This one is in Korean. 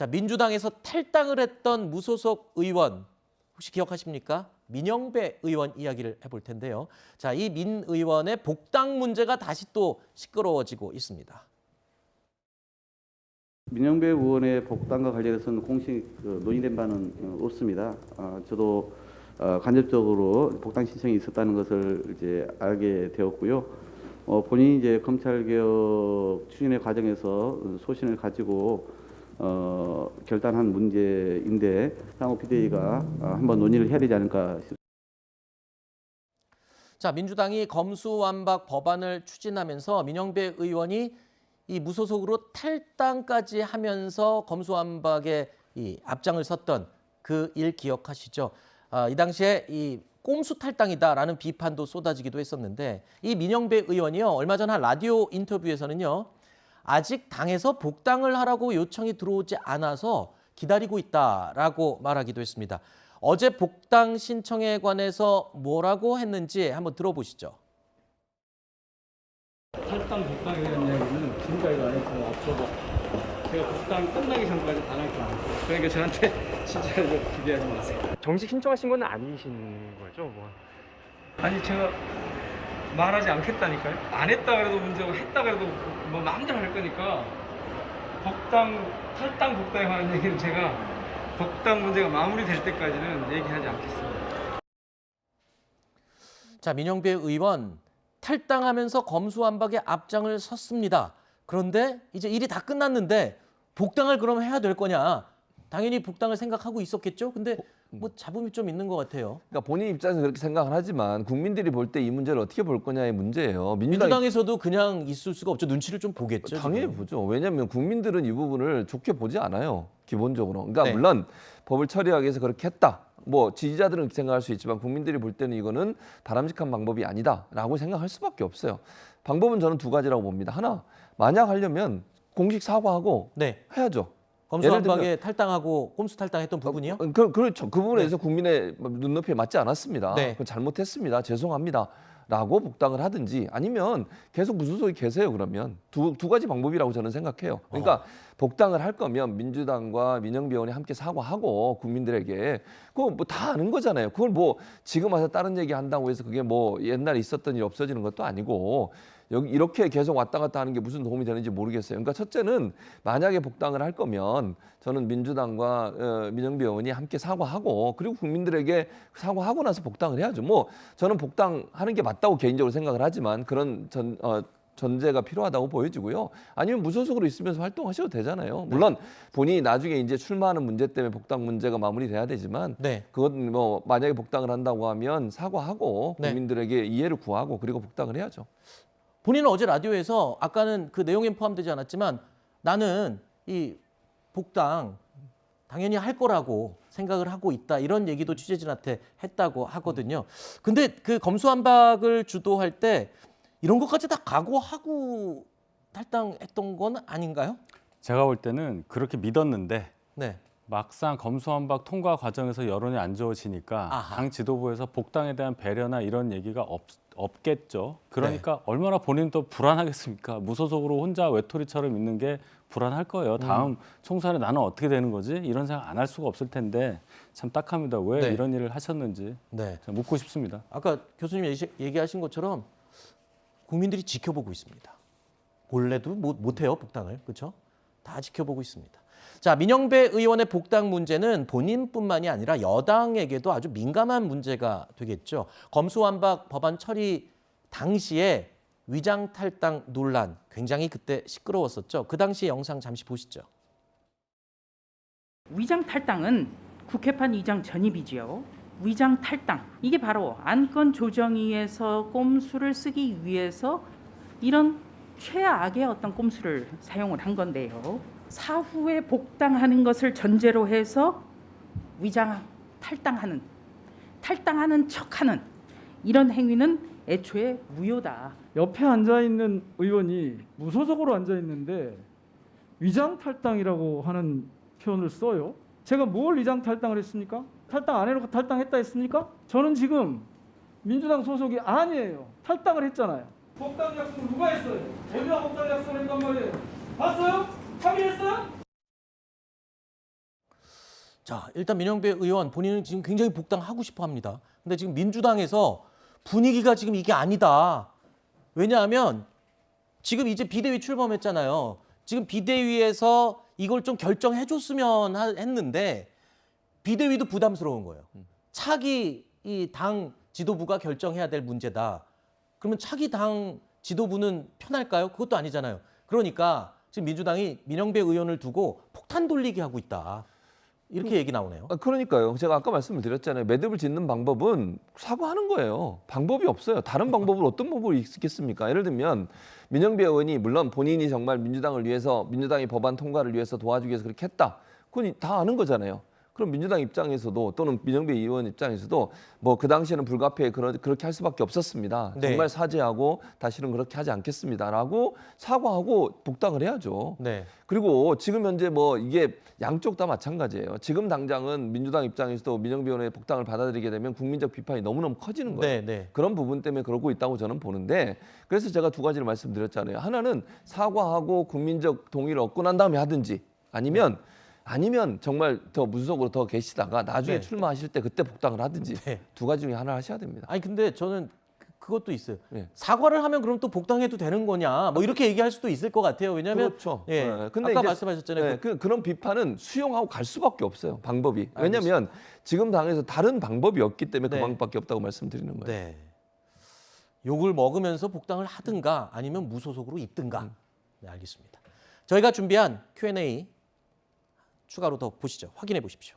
자, 민주당에서 탈당을 했던 무소속 의원 혹시 기억하십니까? 민영배 의원 이야기를 해볼 텐데요. 자, 이 민 의원의 복당 문제가 다시 또 시끄러워지고 있습니다. 민영배 의원의 복당과 관련해서는 공식 논의된 바는 없습니다. 저도 간접적으로 복당 신청이 있었다는 것을 이제 알게 되었고요. 본인이 이제 검찰개혁 추진의 과정에서 소신을 가지고 결단한 문제인데 향후 비대위가 한번 논의를 해야 되지 않을까 싶습니다. 자, 민주당이 검수완박 법안을 추진하면서 민영배 의원이 이 무소속으로 탈당까지 하면서 검수완박에 이 앞장을 섰던 그 일 기억하시죠? 이 당시에 이 꼼수 탈당이다라는 비판도 쏟아지기도 했었는데 이 민영배 의원이요 얼마 전 한 라디오 인터뷰에서는요 아직 당에서 복당을 하라고 요청이 들어오지 않아서 기다리고 있다라고 말하기도 했습니다. 어제 복당 신청에 관해서 뭐라고 했는지 한번 들어보시죠. 탈당 복당에 대한 이야기는 지금까지도 안 했고 앞으로도 제가 복당 끝나기 전까지 안 할 거예요. 그러니까 저한테 진짜로 기대하지 마세요. 정식 신청하신 건 아니신 거죠? 뭐. 아니 제가 말하지 않겠다니까요. 안 했다 그래도 문제고 했다 그래도 뭐 마음대로 할 거니까 탈당 복당에 관한 얘기는 제가 복당 문제가 마무리될 때까지는 얘기하지 않겠습니다. 자, 민영배 의원 탈당하면서 검수완박에 앞장을 섰습니다. 그런데 이제 일이 다 끝났는데 복당을 그럼 해야 될 거냐? 당연히 복당을 생각하고 있었겠죠. 근데 뭐 잡음이 좀 있는 것 같아요. 그러니까 본인 입장에서 그렇게 생각을 하지만 국민들이 볼 때 이 문제를 어떻게 볼 거냐의 문제예요. 민주당에서도 그냥 있을 수가 없죠. 눈치를 좀 보겠죠. 당연히 지금. 보죠. 왜냐하면 국민들은 이 부분을 좋게 보지 않아요. 기본적으로. 그러니까 네. 물론 법을 처리하기 위해서 그렇게 했다. 뭐 지지자들은 그렇게 생각할 수 있지만 국민들이 볼 때는 이거는 바람직한 방법이 아니다라고 생각할 수밖에 없어요. 방법은 저는 두 가지라고 봅니다. 하나, 만약 하려면 공식 사과하고 네. 해야죠. 검수완박에 탈당하고 꼼수 탈당했던 부분이요? 그렇죠. 그 부분에 대해서 국민의 눈높이에 맞지 않았습니다. 네. 그건 잘못했습니다. 죄송합니다. 라고 복당을 하든지 아니면 계속 무소속이 계세요. 그러면 두 가지 방법이라고 저는 생각해요. 그러니까 복당을 할 거면 민주당과 민영배 의원이 함께 사과하고 국민들에게 그거 뭐 다 아는 거잖아요. 그걸 뭐 지금 와서 다른 얘기 한다고 해서 그게 뭐 옛날에 있었던 일이 없어지는 것도 아니고 여기 이렇게 계속 왔다 갔다 하는 게 무슨 도움이 되는지 모르겠어요. 그러니까 첫째는 만약에 복당을 할 거면 저는 민주당과 민영배 의원이 함께 사과하고 그리고 국민들에게 사과하고 나서 복당을 해야죠. 뭐 저는 복당하는 게 맞다고 개인적으로 생각을 하지만 그런 전제가 필요하다고 보여지고요. 아니면 무소속으로 있으면서 활동하셔도 되잖아요. 물론 본인이 나중에 이제 출마하는 문제 때문에 복당 문제가 마무리돼야 되지만 네. 그건 뭐 만약에 복당을 한다고 하면 사과하고 네. 국민들에게 이해를 구하고 그리고 복당을 해야죠. 본인은 어제 라디오에서 아까는 그 내용엔 포함되지 않았지만 나는 이 복당 당연히 할 거라고 생각을 하고 있다. 이런 얘기도 취재진한테 했다고 하거든요. 근데 그 검수완박을 주도할 때 이런 것까지 다 각오하고 탈당했던 건 아닌가요? 제가 볼 때는 그렇게 믿었는데 네. 막상 검수완박 통과 과정에서 여론이 안 좋아지니까 아하. 당 지도부에서 복당에 대한 배려나 이런 얘기가 없겠죠. 그러니까 얼마나 본인도 불안하겠습니까? 무소속으로 혼자 외톨이처럼 있는 게 불안할 거예요. 다음 총선에 나는 어떻게 되는 거지? 이런 생각 안 할 수가 없을 텐데 참 딱합니다. 왜 네. 이런 일을 하셨는지 네. 묻고 싶습니다. 아까 교수님 얘기하신 것처럼 국민들이 지켜보고 있습니다. 몰래도 못해요, 복당을. 그렇죠? 다 지켜보고 있습니다. 자, 민영배 의원의 복당 문제는 본인뿐만이 아니라 여당에게도 아주 민감한 문제가 되겠죠. 검수완박 법안 처리 당시에 위장 탈당 논란 굉장히 그때 시끄러웠었죠. 그 당시 영상 잠시 보시죠. 위장 탈당은 국회판 위장 전입이지요. 위장 탈당, 이게 바로 안건 조정위에서 꼼수를 쓰기 위해서 이런 최악의 어떤 꼼수를 사용을 한 건데요. 사후에 복당하는 것을 전제로 해서 위장 탈당하는 척하는 이런 행위는 애초에 무효다. 옆에 앉아있는 의원이 무소속으로 앉아있는데 위장 탈당이라고 하는 표현을 써요. 제가 뭘 위장 탈당을 했습니까? 탈당 안 해놓고 탈당했다 했습니까? 저는 지금 민주당 소속이 아니에요. 탈당을 했잖아요. 복당 약속을 누가 했어요? 어디가 복당 약속을 했단 말이에요? 봤어요? 확인했어요? 자, 일단 민영배 의원 본인은 지금 굉장히 복당하고 싶어 합니다. 근데 지금 민주당에서 분위기가 지금 이게 아니다. 왜냐하면 지금 이제 비대위 출범했잖아요. 지금 비대위에서 이걸 좀 결정해 줬으면 했는데 비대위도 부담스러운 거예요. 차기 이 당 지도부가 결정해야 될 문제다. 그러면 차기 당 지도부는 편할까요? 그것도 아니잖아요. 그러니까 지금 민주당이 민영배 의원을 두고 폭탄 돌리기 하고 있다. 이렇게 얘기 나오네요. 그러니까요. 제가 아까 말씀을 드렸잖아요. 매듭을 짓는 방법은 사과하는 거예요. 방법이 없어요. 다른 방법으로 어떤 방법이 있겠습니까? 예를 들면 민영배 의원이 물론 본인이 정말 민주당을 위해서 민주당이 법안 통과를 위해서 도와주기 위해서 그렇게 했다. 그건 다 아는 거잖아요. 그럼 민주당 입장에서도 또는 민영배 의원 입장에서도 뭐 그 당시에는 불가피해 그렇게 할 수밖에 없었습니다. 네. 정말 사죄하고 다시는 그렇게 하지 않겠습니다라고 사과하고 복당을 해야죠. 네. 그리고 지금 현재 뭐 이게 양쪽 다 마찬가지예요. 지금 당장은 민주당 입장에서도 민영배 의원의 복당을 받아들이게 되면 국민적 비판이 너무너무 커지는 거예요. 네, 네. 그런 부분 때문에 그러고 있다고 저는 보는데 그래서 제가 두 가지를 말씀드렸잖아요. 하나는 사과하고 국민적 동의를 얻고 난 다음에 하든지 아니면 정말 더 무소속으로 더 계시다가 나중에 네. 출마하실 때 그때 복당을 하든지 네. 두 가지 중에 하나 하셔야 됩니다. 아니 근데 저는 그것도 있어요. 네. 사과를 하면 그럼 또 복당해도 되는 거냐? 뭐 이렇게 얘기할 수도 있을 것 같아요. 왜냐하면 그렇죠. 예. 네. 근데 아까 이제 말씀하셨잖아요. 네, 그런 비판은 수용하고 갈 수밖에 없어요. 방법이. 왜냐하면 지금 당에서 다른 방법이 없기 때문에 네. 그 방법밖에 없다고 말씀드리는 거예요. 네. 욕을 먹으면서 복당을 하든가 아니면 무소속으로 있든가. 네, 알겠습니다. 저희가 준비한 Q&A 추가로 더 보시죠. 확인해 보십시오.